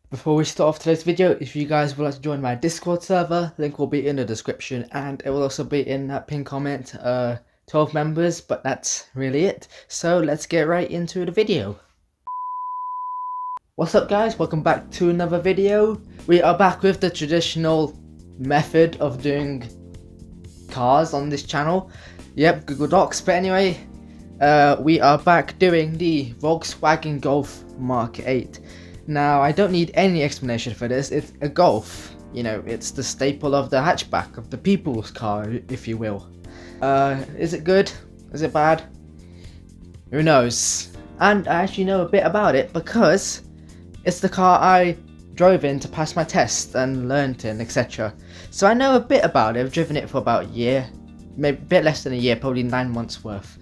Before we start off today's video, if you guys would like to join my Discord server, link will be in the description and it will also be in that pinned comment. 12 members, but that's really it. So let's get right into the video. What's up guys, welcome back to another video. We are back with the traditional method of doing cars on this channel. Yep, Google Docs, but anyway, we are back doing the Volkswagen Golf Mark 8. Now, I don't need any explanation for this. It's a Golf. You know, it's the staple of the hatchback, of the people's car, if you will. Is it good? Is it bad? Who knows? And I actually know a bit about it because it's the car I drove in to pass my test and learnt in, etc. So I know a bit about it. I've driven it for about a year, maybe a bit less than a year, probably 9 months worth.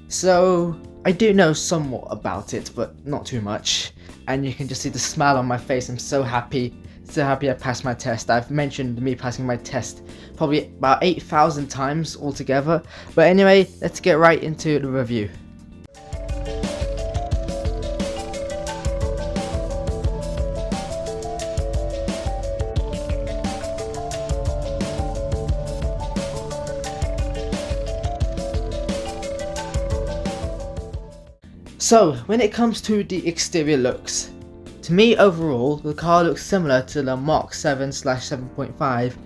So I do know somewhat about it, but not too much. And you can just see the smile on my face. I'm so happy I passed my test. I've mentioned me passing my test probably about 8,000 times altogether. But anyway, let's get right into the review. So, when it comes to the exterior looks, to me overall, the car looks similar to the Mk 7/7.5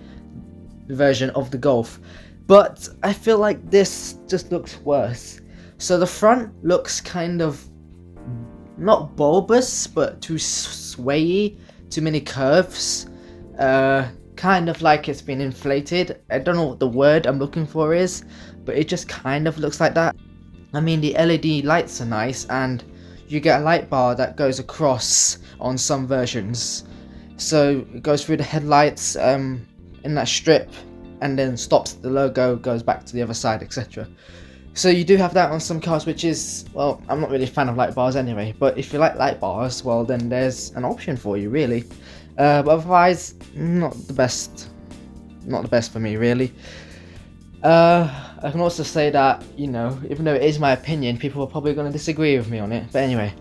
version of the Golf, but I feel like this just looks worse. So the front looks kind of, not bulbous, but too swayy, too many curves, kind of like it's been inflated. I don't know what the word I'm looking for is, but it just kind of looks like that. I mean, the LED lights are nice, and you get a light bar that goes across on some versions. So it goes through the headlights in that strip, and then stops, the logo goes back to the other side, etc. So you do have that on some cars, which is, well, I'm not really a fan of light bars anyway, but if you like light bars, well then there's an option for you, really. But otherwise, not the best for me, really. I can also say that, you know, even though it is my opinion, people are probably going to disagree with me on it. But anyway,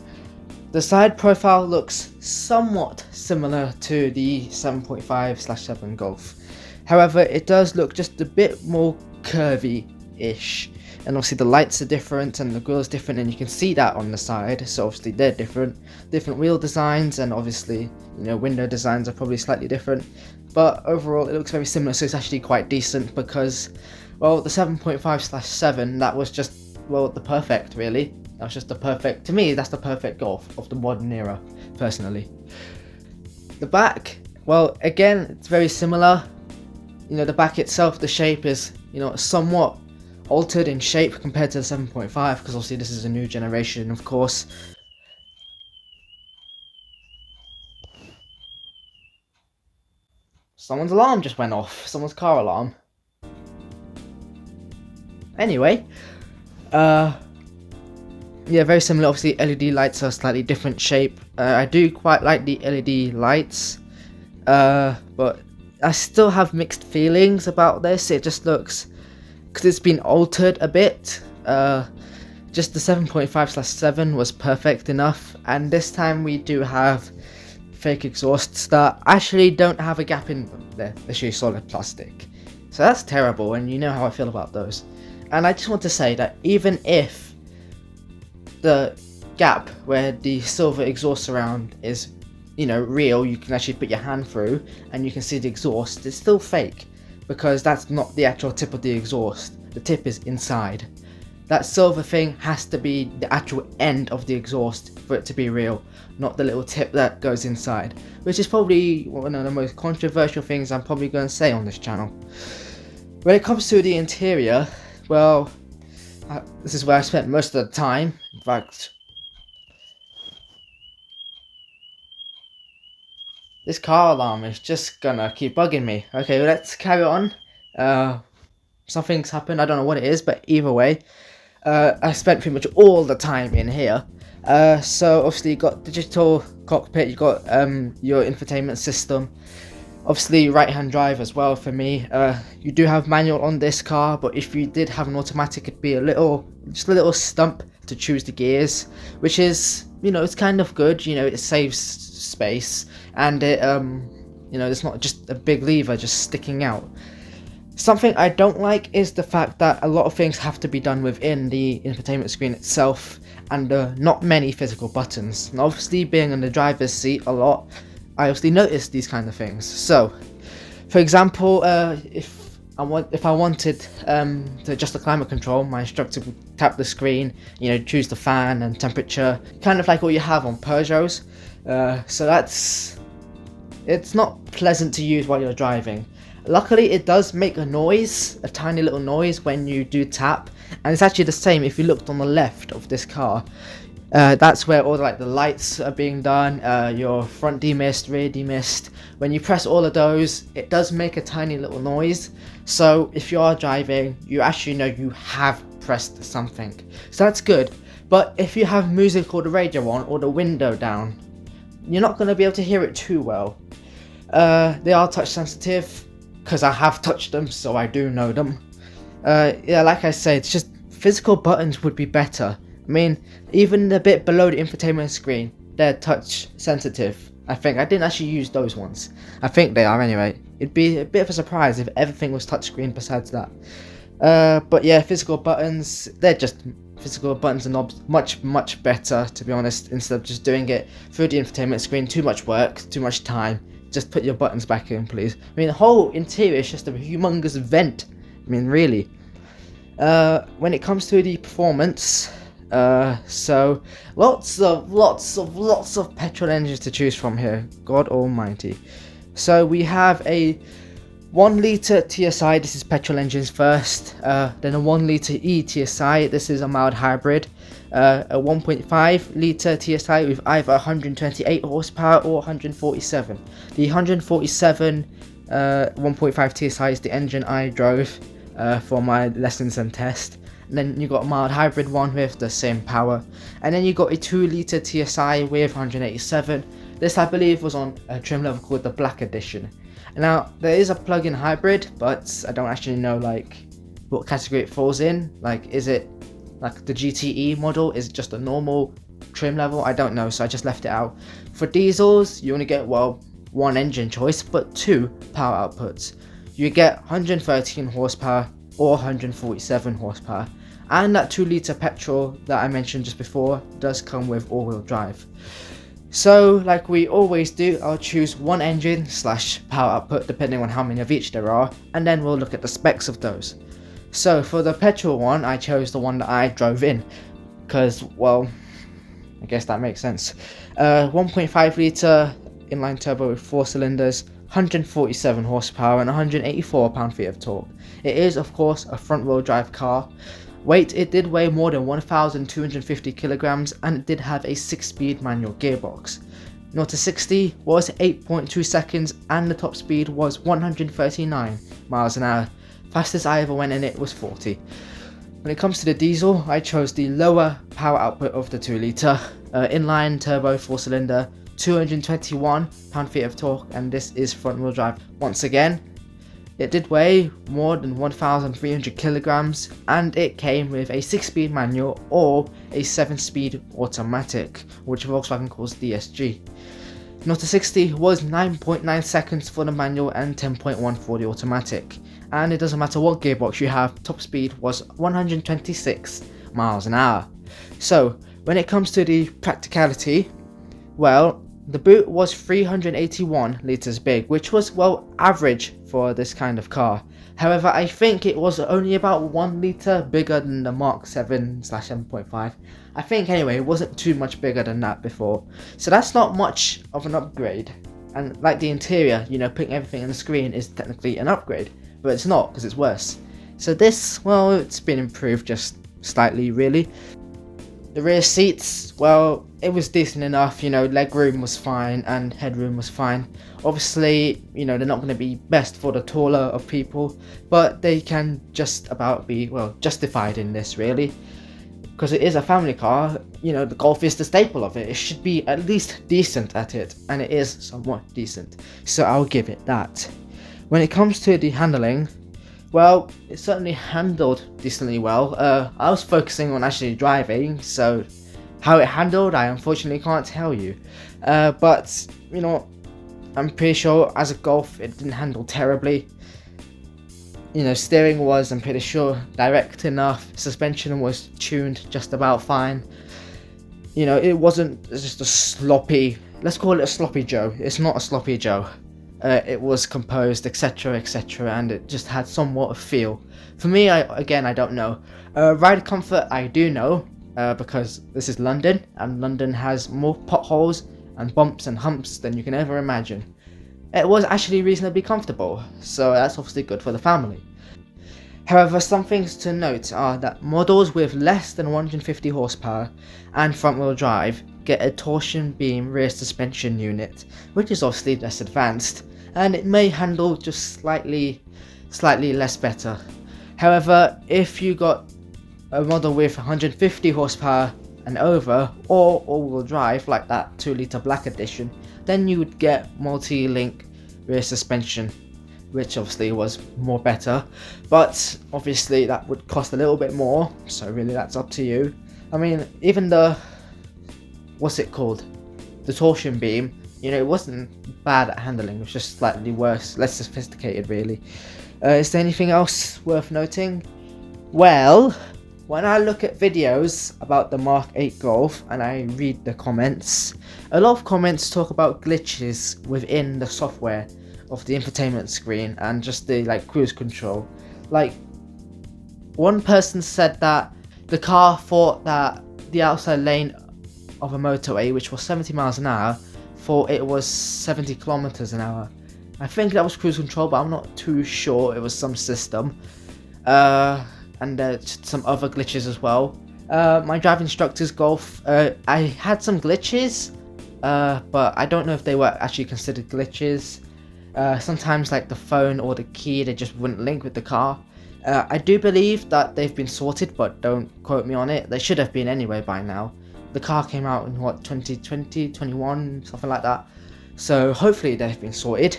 the side profile looks somewhat similar to the 7.5/7 Golf. However, it does look just a bit more curvy-ish. And obviously the lights are different and the grille is different, and you can see that on the side. So obviously they're different wheel designs, and obviously, you know, window designs are probably slightly different. But overall it looks very similar, so it's actually quite decent because, well, the 7.5/7, that was just, well, the perfect, really. That was just the perfect, to me, that's the perfect Golf of the modern era, personally. The back, well, again, it's very similar. You know, the back itself, the shape is, you know, somewhat altered in shape compared to the 7.5, because obviously this is a new generation, of course. Someone's alarm just went off, someone's car alarm. Anyway, yeah, very similar. Obviously LED lights are slightly different shape. I do quite like the LED lights, but I still have mixed feelings about this. It just looks, because it's been altered a bit. Just the 7.5/7 was perfect enough, and this time we do have fake exhausts that actually don't have a gap in them. They're actually solid plastic, so that's terrible, and you know how I feel about those. And I just want to say that even if the gap where the silver exhaust surround is, you know, real, you can actually put your hand through and you can see the exhaust, it's still fake, because that's not the actual tip of the exhaust. The tip is inside. That silver thing has to be the actual end of the exhaust for it to be real, not the little tip that goes inside, which is probably one of the most controversial things I'm probably going to say on this channel. When it comes to the interior, well, this is where I spent most of the time. In fact, this car alarm is just gonna keep bugging me. Okay, well, let's carry on. Something's happened, I don't know what it is, but either way, I spent pretty much all the time in here. So obviously you got digital cockpit, you got your infotainment system, obviously right hand drive as well for me. You do have manual on this car, but if you did have an automatic, it'd be just a little stump to choose the gears, which is it's kind of good. It saves space, and it's not just a big lever just sticking out. Something I don't like is the fact that a lot of things have to be done within the infotainment screen itself, and not many physical buttons. And obviously, being in the driver's seat a lot, I obviously notice these kind of things. So, for example, if I wanted to adjust the climate control, my instructor would tap the screen, choose the fan and temperature, kind of like what you have on Peugeots. So it's not pleasant to use while you're driving. Luckily, it does make a noise, a tiny little noise when you do tap, and it's actually the same if you looked on the left of this car. That's where all the lights are being done, your front demist, rear demist. When you press all of those, it does make a tiny little noise. So if you are driving, you actually know you have pressed something. So that's good. But if you have music or the radio on or the window down, you're not going to be able to hear it too well. They are touch sensitive, because I have touched them, so I do know them. Yeah, like I said, it's just physical buttons would be better. I mean, even the bit below the infotainment screen, they're touch sensitive. I think I didn't actually use those ones. I think they are anyway. It'd be a bit of a surprise if everything was touchscreen besides that. But yeah, physical buttons, they're just physical buttons and knobs, much better, to be honest, instead of just doing it through the infotainment screen. Too much work, too much time. Just put your buttons back in, please. I mean, the whole interior is just a humongous vent. I mean, really. When it comes to the performance, so lots of petrol engines to choose from here. God almighty. So we have a 1 litre TSI, this is petrol engines first, then a 1 litre E-TSI, this is a mild hybrid, a 1.5 litre TSI with either 128 horsepower or 147. The 147 1.5 TSI is the engine I drove for my lessons and test. And then you got a mild hybrid one with the same power, and then you got a 2 litre TSI with 187. This I believe was on a trim level called the Black Edition. Now there is a plug-in hybrid, but I don't actually know what category it falls in. Is it like the GTE model? Is it just a normal trim level? I don't know, so I just left it out. For diesels, you only get one engine choice, but 2 power outputs. You get 113 horsepower or 147 horsepower, and that 2 litre petrol that I mentioned just before does come with all-wheel drive. So, like we always do, I'll choose one engine / power output depending on how many of each there are, and then we'll look at the specs of those. So for the petrol one, I chose the one that I drove in, because, well, I guess that makes sense. 1.5 litre inline turbo with 4 cylinders, 147 horsepower and 184 pound-feet of torque. It is, of course, a front-wheel drive car. Weight, it did weigh more than 1,250 kilograms, and it did have a 6-speed manual gearbox. 0 to 60 was 8.2 seconds, and the top speed was 139 miles an hour. Fastest I ever went in it was 40. When it comes to the diesel, I chose the lower power output of the 2 litre, inline turbo 4-cylinder, 221 pound-feet of torque, and this is front-wheel drive. Once again, it did weigh more than 1,300 kilograms, and it came with a 6-speed manual or a 7-speed automatic, which Volkswagen calls DSG. 0 to 60 was 9.9 seconds for the manual and 10.1 for the automatic. And it doesn't matter what gearbox you have, top speed was 126 miles an hour. So, when it comes to the practicality, well, the boot was 381 litres big, which was, well, average for this kind of car. However, I think it was only about 1 litre bigger than the Mark 7/7.5. I think anyway, it wasn't too much bigger than that before. So that's not much of an upgrade. And like the interior, putting everything on the screen is technically an upgrade, but it's not, because it's worse. So this, well, it's been improved just slightly, really. The rear seats, well, it was decent enough, leg room was fine and headroom was fine. Obviously, they're not going to be best for the taller of people, but they can just about be, well, justified in this, really. Because it is a family car, the Golf is the staple of it. It should be at least decent at it, and it is somewhat decent, so I'll give it that. When it comes to the handling, well, it certainly handled decently well. I was focusing on actually driving, so How it handled, I unfortunately can't tell you. But, you know, I'm pretty sure as a Golf, it didn't handle terribly. You know, steering was, I'm pretty sure, direct enough. Suspension was tuned just about fine. You know, it wasn't just a sloppy, let's call it a sloppy Joe. It's not a sloppy Joe. It was composed, etc, etc, and it just had somewhat of feel. For me, I don't know. Ride comfort, I do know, because this is London, and London has more potholes and bumps and humps than you can ever imagine. It was actually reasonably comfortable, so that's obviously good for the family. However, some things to note are that models with less than 150 horsepower and front-wheel drive get a torsion beam rear suspension unit, which is obviously less advanced, and it may handle just slightly less better. However, if you got a model with 150 horsepower and over, or all-wheel drive like that 2-litre black edition, then you would get multi-link rear suspension, which obviously was more better, but obviously that would cost a little bit more, so really that's up to you. I mean, even the, what's it called, the torsion beam, you know, it wasn't bad at handling, it was just slightly worse, less sophisticated really. Is there anything else worth noting? Well, when I look at videos about the Mk8 Golf and I read the comments, a lot of comments talk about glitches within the software of the infotainment screen and just the cruise control. Like, one person said that the car thought that the outside lane of a motorway, which was 70 miles an hour, thought it was 70 kilometers an hour. I think that was cruise control, but I'm not too sure. It was some system. And some other glitches as well. My driving instructor's Golf, I had some glitches, but I don't know if they were actually considered glitches. Sometimes like the phone or the key, they just wouldn't link with the car. I do believe that they've been sorted, but don't quote me on it. They should have been anyway by now. The car came out in what, 2020, 21, something like that. So hopefully they've been sorted.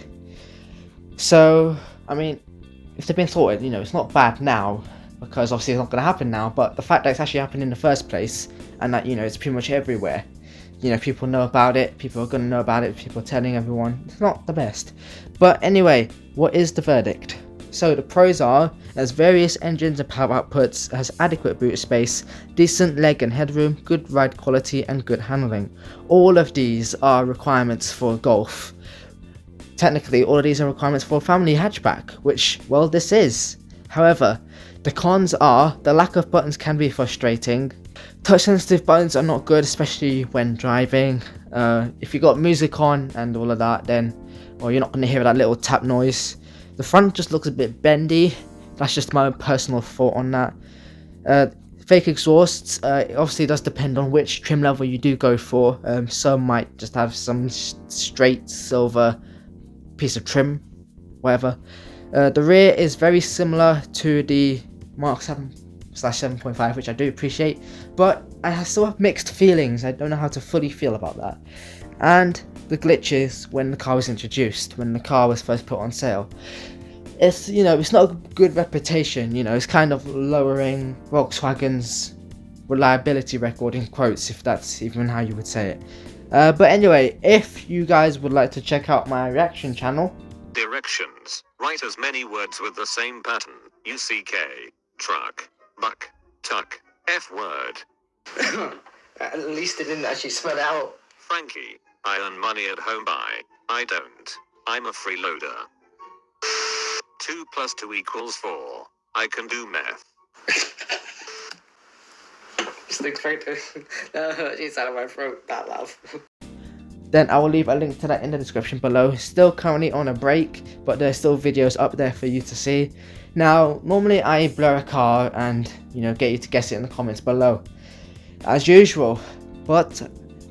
So, I mean, if they've been sorted, you know, it's not bad now, because obviously it's not going to happen now, but the fact that it's actually happened in the first place, and that, you know, it's pretty much everywhere. You know, people know about it, people are going to know about it, people are telling everyone, it's not the best. But anyway, what is the verdict? So the pros are, it has various engines and power outputs, it has adequate boot space, decent leg and headroom, good ride quality and good handling. All of these are requirements for a Golf. Technically, all of these are requirements for a family hatchback, which, well, this is. However, the cons are, the lack of buttons can be frustrating. Touch sensitive buttons are not good, especially when driving. If you got music on and all of that, then, well, you're not going to hear that little tap noise. The front just looks a bit bendy. That's just my own personal thought on that. Fake exhausts, it obviously does depend on which trim level you do go for. Some might just have some straight silver piece of trim, whatever. The rear is very similar to the Mark 7/7.5, which I do appreciate, but I still have mixed feelings. I don't know how to fully feel about that. And the glitches when the car was introduced, when the car was first put on sale. It's, you know, it's not a good reputation, you know, it's kind of lowering Volkswagen's reliability record in quotes, if that's even how you would say it. But anyway, if you guys would like to check out my reaction channel. Directions. Write as many words with the same pattern. UCK. Truck. Buck. Tuck. F word. At least they didn't actually spell it out. Frankie. I earn money at home by. I don't. I'm a freeloader. 2 + 2 = 4. I can do math. Just expected. That hurt inside of my throat, that laugh. Then I will leave a link to that in the description below. Still currently on a break, but there's still videos up there for you to see. Now, normally I blur a car and, you know, get you to guess it in the comments below, as usual. But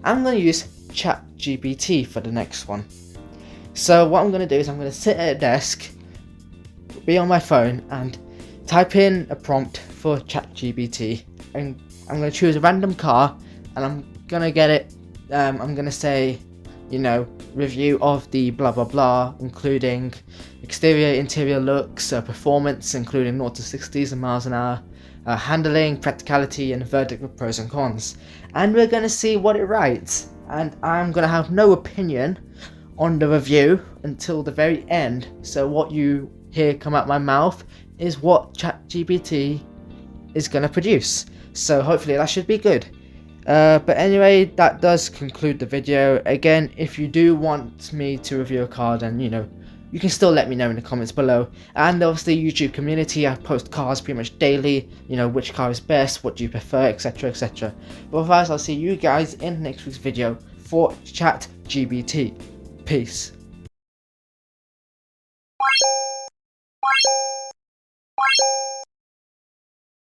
I'm going to use ChatGPT for the next one. So what I'm going to do is I'm going to sit at a desk, be on my phone, and type in a prompt for ChatGPT. And I'm going to choose a random car, and I'm going to get it. I'm going to say, you know, review of the blah blah blah, including exterior, interior looks, performance, including 0 to 60s and miles an hour, handling, practicality, and verdict with pros and cons. And we're going to see what it writes. And I'm going to have no opinion on the review until the very end. So what you hear come out my mouth is what ChatGPT is going to produce. So hopefully that should be good. But anyway, that does conclude the video. Again, if you do want me to review a car, then you can still let me know in the comments below. And obviously YouTube community, I post cars pretty much daily, which car is best, what do you prefer, etc, etc. But otherwise, I'll see you guys in next week's video for ChatGPT. Peace.